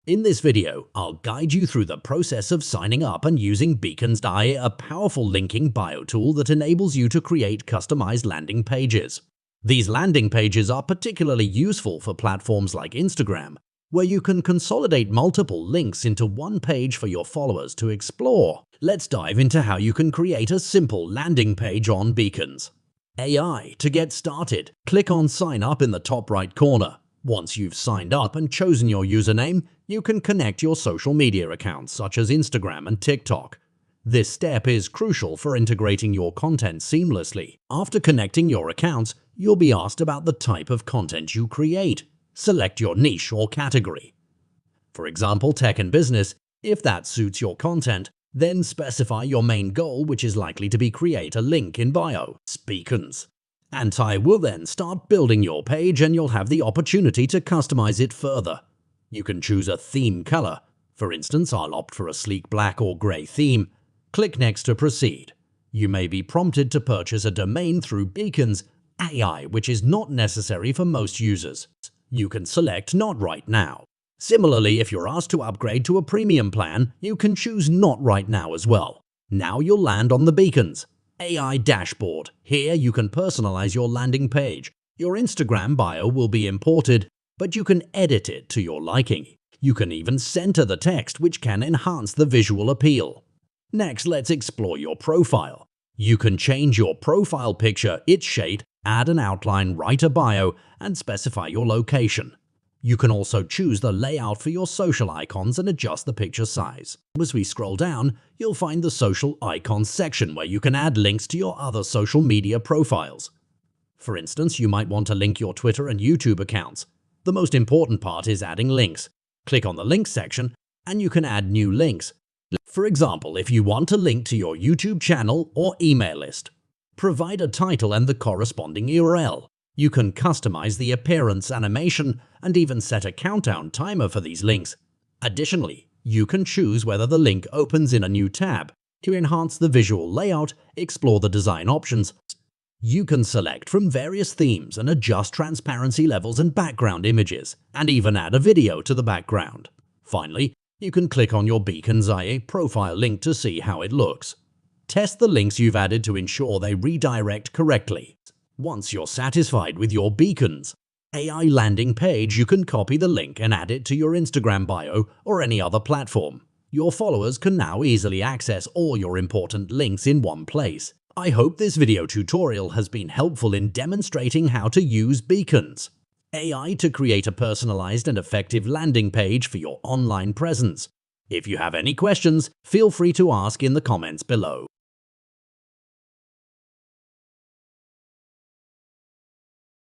In this video, I'll guide you through the process of signing up and using Beacons.ai, a powerful linking bio tool that enables you to create customized landing pages. These landing pages are particularly useful for platforms like Instagram, where you can consolidate multiple links into one page for your followers to explore. Let's dive into how you can create a simple landing page on Beacons.ai. To get started, click on Sign Up in the top right corner. Once you've signed up and chosen your username, you can connect your social media accounts such as Instagram and TikTok. This step is crucial for integrating your content seamlessly. After connecting your accounts, you'll be asked about the type of content you create. Select your niche or category. For example, tech and business. If that suits your content, then specify your main goal, which is likely to be create a link in bio. Beacons. And I will then start building your page, and you'll have the opportunity to customize it further. You can choose a theme color. For instance, I'll opt for a sleek black or gray theme. Click Next to proceed. You may be prompted to purchase a domain through Beacons.ai, which is not necessary for most users. You can select Not Right Now. Similarly, if you're asked to upgrade to a premium plan, you can choose Not Right Now as well. Now you'll land on the Beacons.ai dashboard. Here you can personalize your landing page. Your Instagram bio will be imported, but you can edit it to your liking. You can even center the text, which can enhance the visual appeal. Next, let's explore your profile. You can change your profile picture, its shade, add an outline, write a bio, and specify your location. You can also choose the layout for your social icons and adjust the picture size. As we scroll down, you'll find the social icons section where you can add links to your other social media profiles. For instance, you might want to link your Twitter and YouTube accounts. The most important part is adding links. Click on the links section and you can add new links. For example, if you want to link to your YouTube channel or email list, provide a title and the corresponding URL. You can customize the appearance, animation, and even set a countdown timer for these links. Additionally, you can choose whether the link opens in a new tab. To enhance the visual layout, explore the design options. You can select from various themes and adjust transparency levels and background images, and even add a video to the background. Finally, you can click on your Beacons.ai profile link to see how it looks. Test the links you've added to ensure they redirect correctly. Once you're satisfied with your Beacons.ai landing page, you can copy the link and add it to your Instagram bio or any other platform. Your followers can now easily access all your important links in one place. I hope this video tutorial has been helpful in demonstrating how to use Beacons.ai to create a personalized and effective landing page for your online presence. If you have any questions, feel free to ask in the comments below.